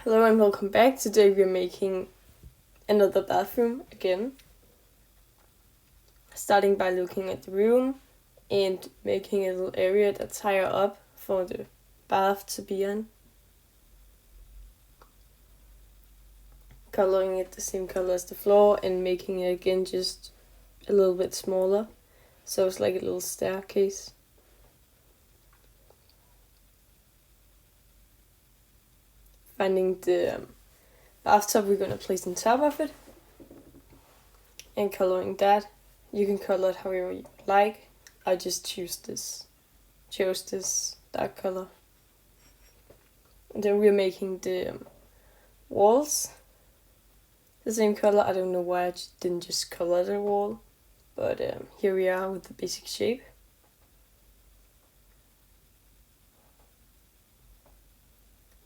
Hello and welcome back. Today we're making another bathroom again. Starting by looking at the room and making a little area that's higher up for the bath to be in. Coloring it the same color as the floor and making it again just a little bit smaller. So it's like a little staircase. Finding the bathtub we're going to place on top of it. And coloring that. You can color it however you like. I just chose this dark color. And then we're making the walls the same color. I don't know why I didn't just color the wall. But here we are with the basic shape.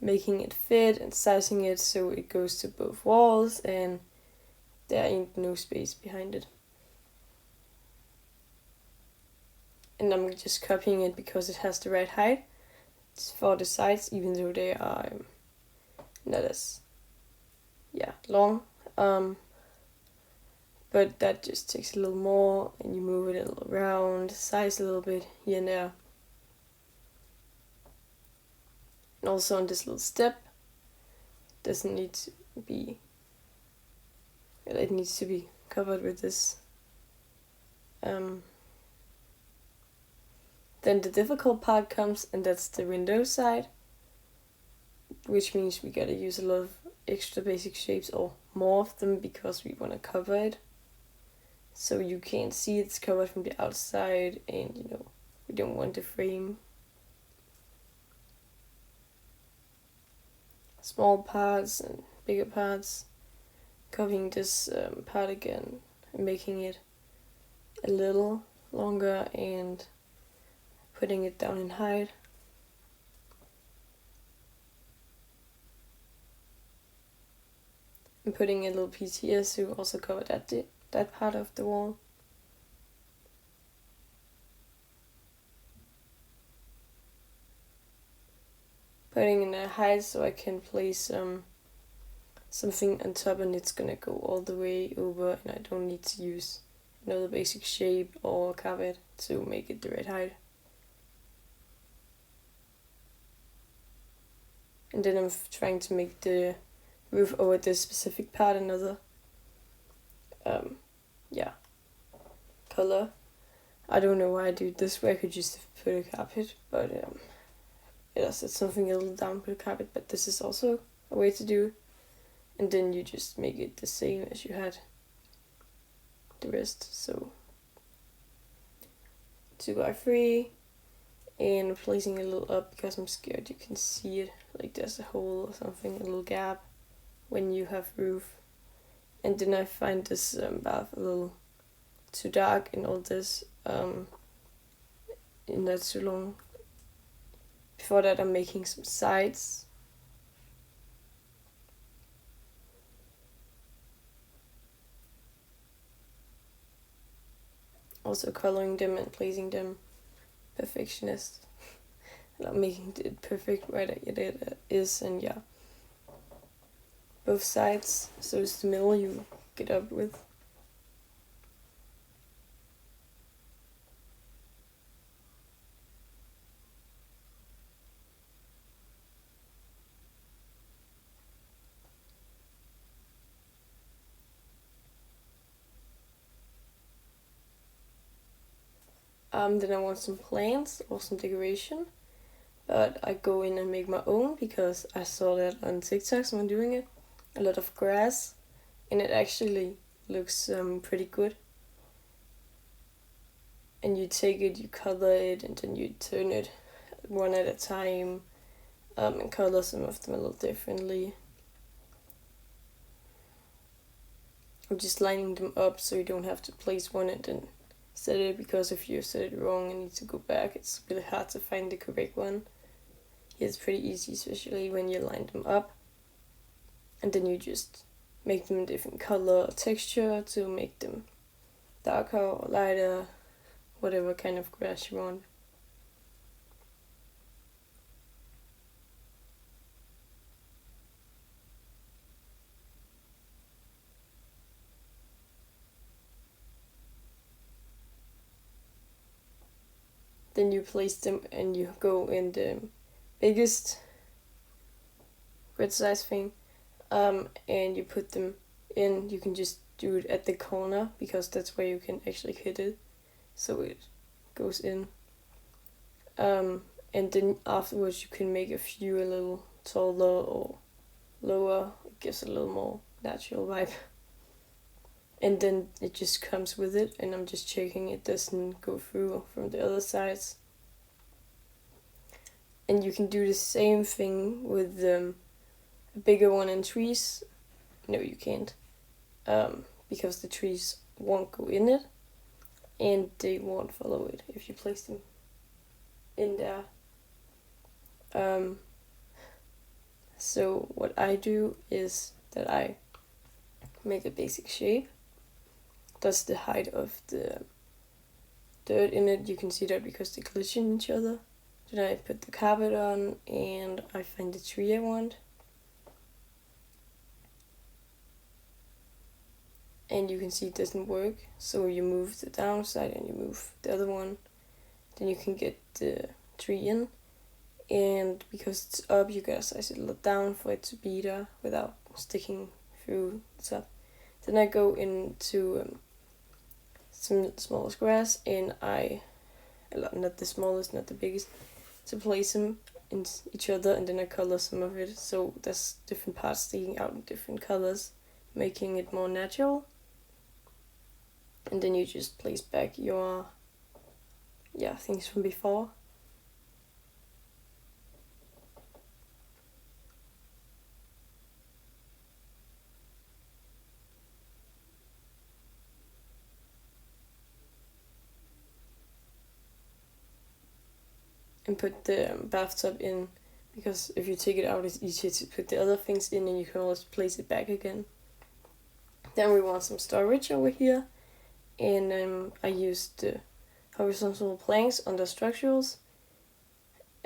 Making it fit and sizing it so it goes to both walls and there ain't no space behind it. And I'm just copying it because it has the right height for the sides, even though they are not as long. But that just takes a little more, and you move it a little around, size a little bit here and there. And also on this little step, doesn't need to be. It needs to be covered with this. Then the difficult part comes, and that's the window side, which means we gotta use a lot of extra basic shapes or more of them because we want to cover it. So you can't see it's covered from the outside, and we don't want the frame. Small parts and bigger parts. Copying this part again and making it a little longer and putting it down in height. And putting a little piece here to also cover that part of the wall. Putting in a height so I can place something on top and it's gonna go all the way over and I don't need to use another basic shape or carpet to make it the right height. And then I'm trying to make the roof over this specific part another color. I don't know why I do it this way. I could just put a carpet, but it's something a little down, put a carpet, but this is also a way to do it. And then you just make it the same as you had the rest. So 2x3 and placing a little up because I'm scared you can see it, like there's a hole or something, a little gap when you have roof. And then I find this bath a little too dark and all this and that's too long. Before that I'm making some sides. Also coloring them and placing them. Perfectionist. Not making it perfect right it is, and both sides, so it's the middle you get up with. Then I want some plants or some decoration, but I go in and make my own because I saw that on TikTok, someone doing it. A lot of grass, and it actually looks pretty good. And you take it, you color it, and then you turn it one at a time and color some of them a little differently. I'm just lining them up so you don't have to place one and then set it, because if you set it wrong and need to go back, it's really hard to find the correct one. It's pretty easy, especially when you line them up. And then you just make them a different color or texture to make them darker or lighter, whatever kind of grass you want. Then you place them and you go in the biggest grid size thing, and you put them in. You can just do it at the corner because that's where you can actually hit it, so it goes in. And then afterwards you can make a few a little taller or lower. It gives a little more natural vibe. And then it just comes with it, and I'm just checking it doesn't go through from the other sides. And you can do the same thing with a bigger one in trees. No, you can't, because the trees won't go in it, and they won't follow it if you place them in there. So what I do is that I make a basic shape. That's the height of the dirt in it. You can see that because they glitch in each other. Then I put the carpet on and I find the tree I want. And you can see it doesn't work. So you move the downside and you move the other one. Then you can get the tree in. And because it's up, you gotta size it down for it to be there without sticking through the top. Then I go into some small squares, and not the smallest, not the biggest, to place them in each other, and then I color some of it, so there's different parts sticking out in different colors, making it more natural. And then you just place back your things from before. And put the bathtub in, because if you take it out, it's easier to put the other things in, and you can always place it back again. Then we want some storage over here, and I used the horizontal planks on the structurals.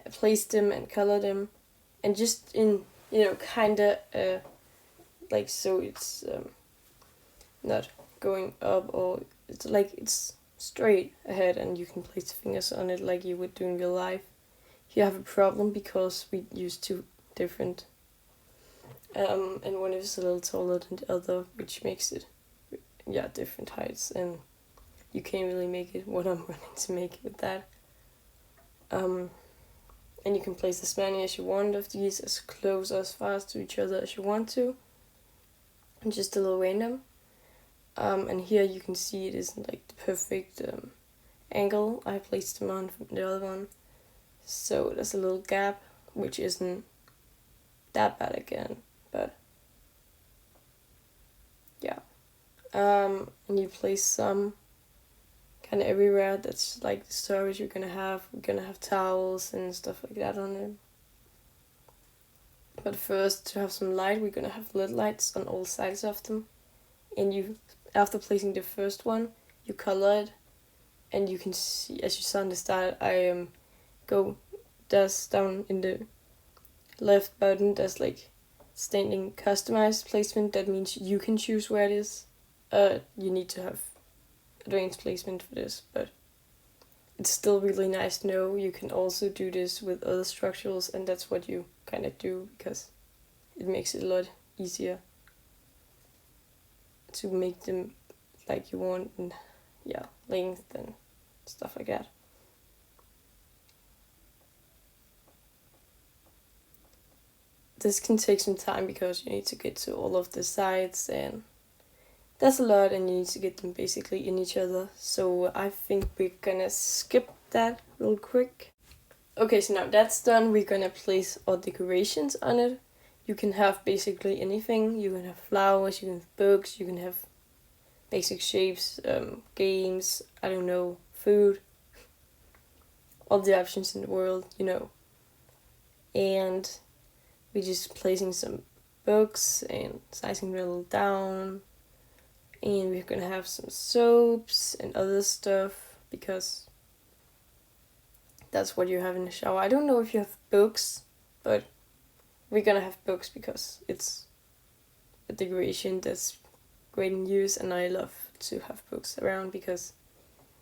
I placed them and colored them, and just in kinda like so it's not going up, or it's like it's straight ahead, and you can place fingers on it like you would do in real life. You have a problem because we use two different, and one is a little taller than the other, which makes it different heights, and you can't really make it what I'm running to make it with that. And you can place as many as you want of these, as close or as far to each other as you want to, and just a little random. And here you can see it isn't like the perfect angle I placed them on from the other one. So there's a little gap, which isn't that bad again, but yeah. And you place some kind of everywhere. That's like the storage we're gonna have. We're gonna have towels and stuff like that on it. But first, to have some light, we're gonna have LED lights on all sides of them. And after placing the first one, you color it, and you can see, as you saw in the start, I there's down in the left button, there's like standing customized placement. That means you can choose where it is. You need to have advanced placement for this, but it's still really nice to know you can also do this with other structurals, and that's what you kind of do, because it makes it a lot easier to make them like you want, and length and stuff like that. This can take some time because you need to get to all of the sides, and that's a lot, and you need to get them basically in each other. So I think we're gonna skip that real quick. Okay, so now that's done, we're gonna place our decorations on it. You can have basically anything. You can have flowers, you can have books, you can have basic shapes, games, I don't know, food. All the options in the world, And we're just placing some books and sizing them a little down. And we're gonna have some soaps and other stuff, because that's what you have in the shower. I don't know if you have books, but we're gonna have books because it's a decoration that's great in use, and I love to have books around because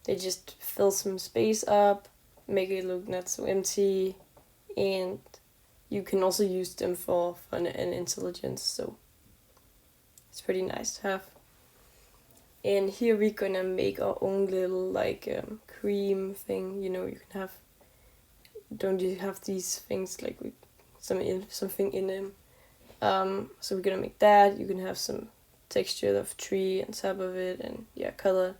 they just fill some space up, make it look not so empty, and you can also use them for fun and intelligence, so it's pretty nice to have. And here we're gonna make our own little cream thing. You can have, don't you have these things like with something in them? So we're gonna make that. You can have some texture of tree on top of it, and color.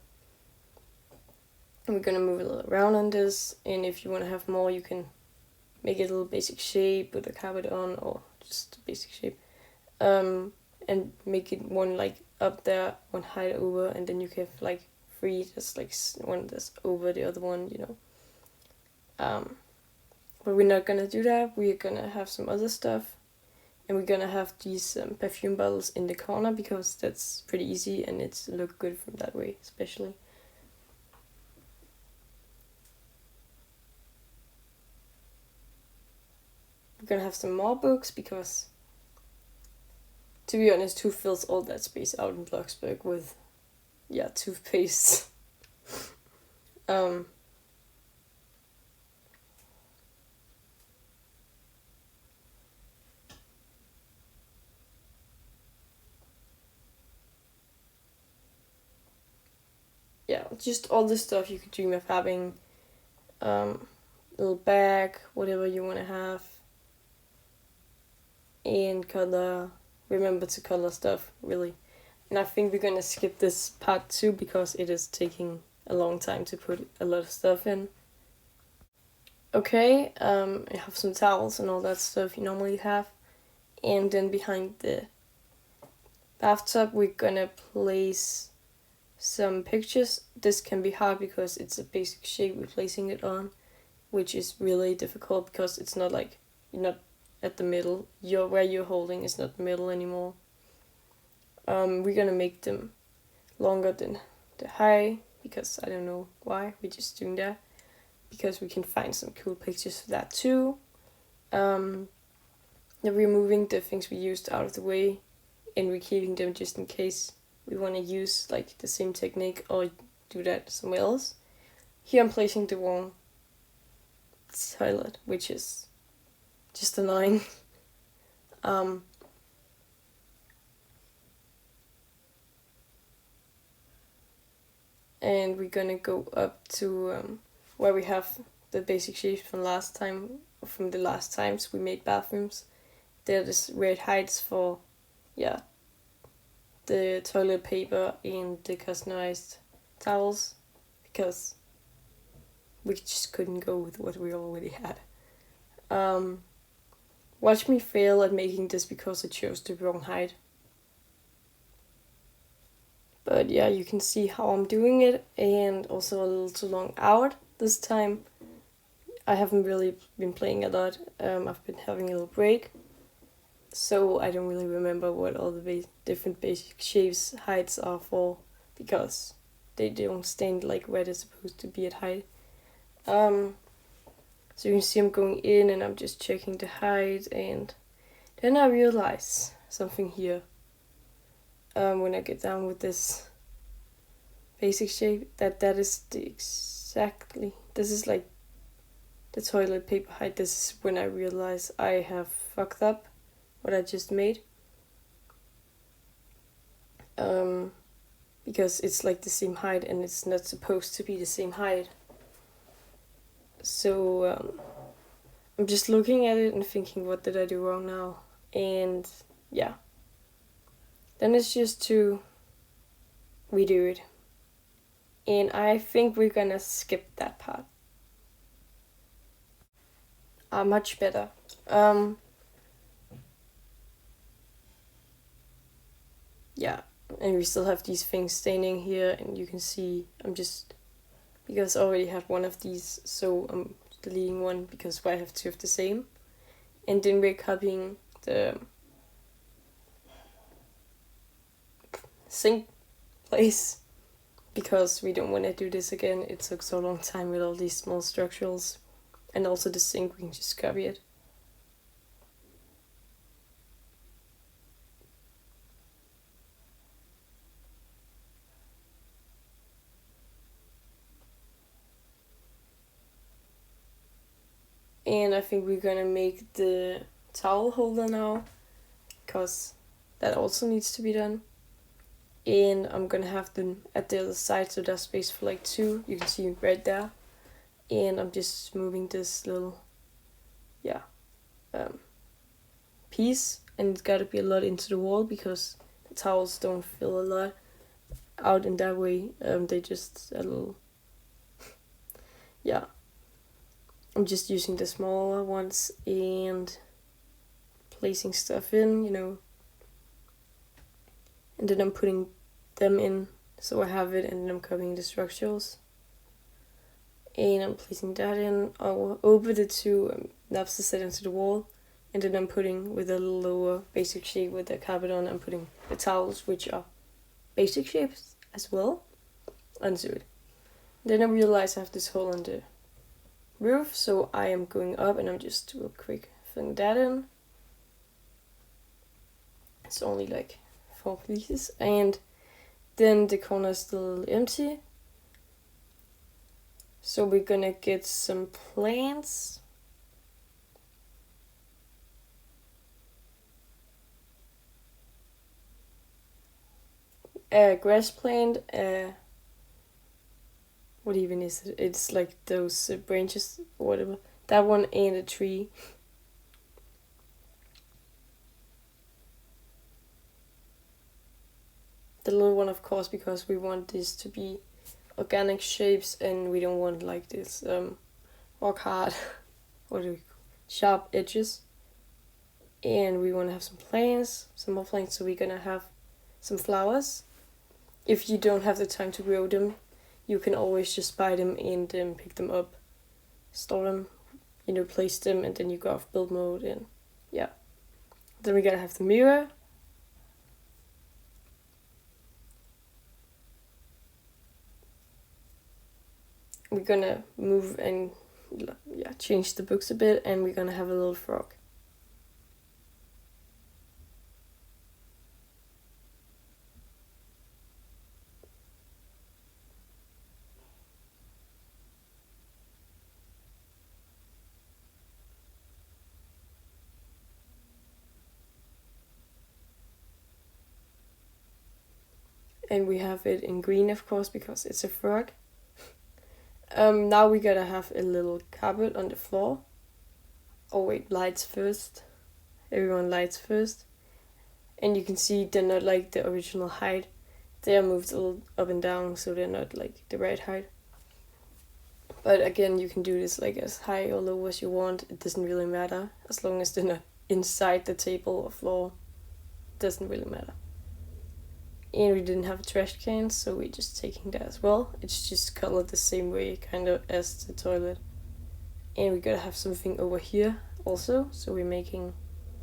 And we're gonna move a little around on this, and if you want to have more, you can make it a little basic shape with a carpet on, or just a basic shape. And make it one up there, one height over, and then you can have 3 just one that's over the other one, But we're not gonna do that. We're gonna have some other stuff, and we're gonna have these perfume bottles in the corner because that's pretty easy and it's look good from that way, especially. We're gonna have some more books because, to be honest, who fills all that space out in Bloxburg with, toothpaste? Just all the stuff you could dream of having. Little bag, whatever you want to have. And color. Remember to color stuff, really. And I think we're gonna skip this part too because it is taking a long time to put a lot of stuff in. Okay, I have some towels and all that stuff you normally have. And then behind the bathtub, we're gonna place some pictures. This can be hard because it's a basic shape we're placing it on, which is really difficult because it's not you're not at the middle. Where you're holding is not the middle anymore. We're gonna make them longer than the height because I don't know why, we're just doing that because we can find some cool pictures for that too. Then we're moving the things we used out of the way, and we're keeping them just in case we want to use the same technique or do that somewhere else. Here I'm placing the wrong toilet, which is just annoying. And we're gonna go up to where we have the basic shapes from the last times we made bathrooms. There is red heights for the toilet paper and the customized towels because we just couldn't go with what we already had. Watch me fail at making this because I chose the wrong height. But you can see how I'm doing it, and also a little too long out this time. I haven't really been playing a lot. I've been having a little break, so I don't really remember what all the different basic shapes heights are for because they don't stand where they're supposed to be at height. So you can see I'm going in and I'm just checking the height, and then I realize something here. When I get down with this basic shape, that is this is the toilet paper height. This is when I realize I have fucked up what I just made. Because it's the same height and it's not supposed to be the same height. So I'm just looking at it and thinking, what did I do wrong now? And then it's just to redo it. And I think we're gonna skip that part. Much better. And we still have these things staining here, and you can see because I already have one of these, so I'm deleting one because I have 2 of the same. And then we're copying the sink place because we don't want to do this again. It took so long time with all these small structurals, and also the sink, we can just copy it. And I think we're gonna make the towel holder now, because that also needs to be done. And I'm gonna have them at the other side, so there's space for like 2. You can see right there. And I'm just moving this little, piece, and it's gotta be a lot into the wall because the towels don't fill a lot out in that way. They just a little, I'm just using the smaller ones and placing stuff in, and then I'm putting them in so I have it, and then I'm copying the structures. And I'm placing that in over the 2 knobs to set into the wall, and then I'm putting, with a little lower basic shape with the carpet on, I'm putting the towels, which are basic shapes as well, onto it. Then I realize I have this hole in the roof, so I am going up and I'm just real quick filling that in. It's only like 4 pieces, and then the corner is still empty. So we're gonna get some plants. A grass plant, what even is it? It's like those branches or whatever. That one, and a tree. The little one, of course, because we want this to be organic shapes, and we don't want like this rock hard, sharp edges. And we want to have some plants, some more plants, so we're gonna have some flowers. If you don't have the time to grow them, you can always just buy them and pick them up, store them, place them, and then you go off build mode, and Then we gotta have the mirror. We're gonna move and change the books a bit, and we're gonna have a little frog. And we have it in green, of course, because it's a frog. Now we gotta have a little carpet on the floor. Oh wait, lights first. Everyone lights first. And you can see they're not like the original height. They are moved a little up and down, so they're not like the right height. But again, you can do this like as high or low as you want. It doesn't really matter, as long as they're not inside the table or floor. It doesn't really matter. And we didn't have a trash can, so we're just taking that as well. It's just colored the same way, kind of, as the toilet. And we gotta have something over here also, so we're making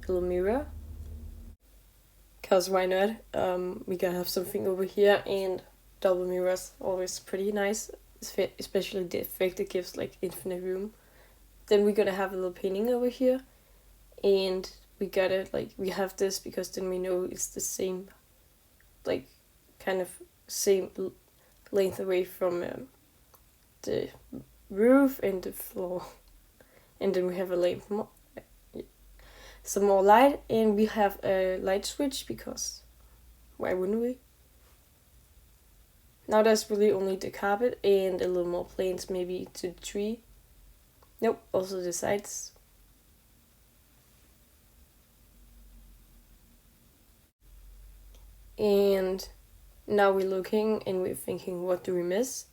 a little mirror. Cause why not? We gotta have something over here, and double mirrors, always pretty nice. Especially the effect it gives, like infinite room. Then we're gonna have a little painting over here, and we gotta we have this because then we know it's the same, kind of same length away from the roof and the floor. And then we have some more light, and we have a light switch because why wouldn't we? Now there's really only the carpet and a little more plants, maybe to the tree. Nope, also the sides. And now we're looking and we're thinking, what do we miss?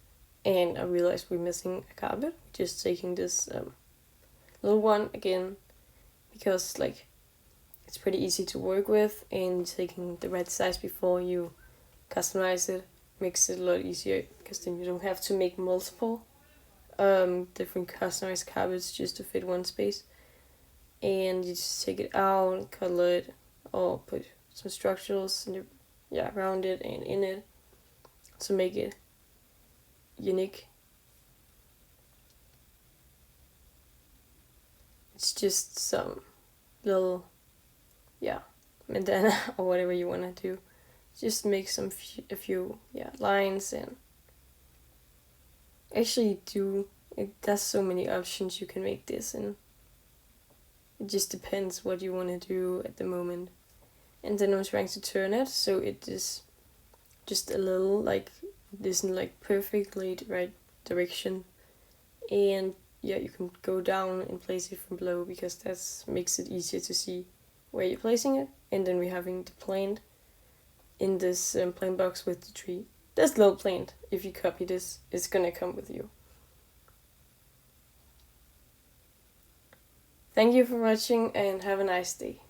And I realized we're missing a carpet. We're just taking this little one again, because it's pretty easy to work with, and taking the right size before you customize it makes it a lot easier, because then you don't have to make multiple different customized carpets just to fit one space. And you just take it out, color it, or put some structurals around it and in it to make it unique. It's just some little bandana or whatever you want to do. Just make a few lines, and actually there's so many options you can make this in. It just depends what you want to do at the moment. And then I'm trying to turn it so it is just a little like it isn't like perfectly the right direction. And yeah, you can go down and place it from below because that makes it easier to see where you're placing it. And then we're having the plant in this plant box with the tree. This little plant, if you copy this, is gonna come with you. Thank you for watching and have a nice day.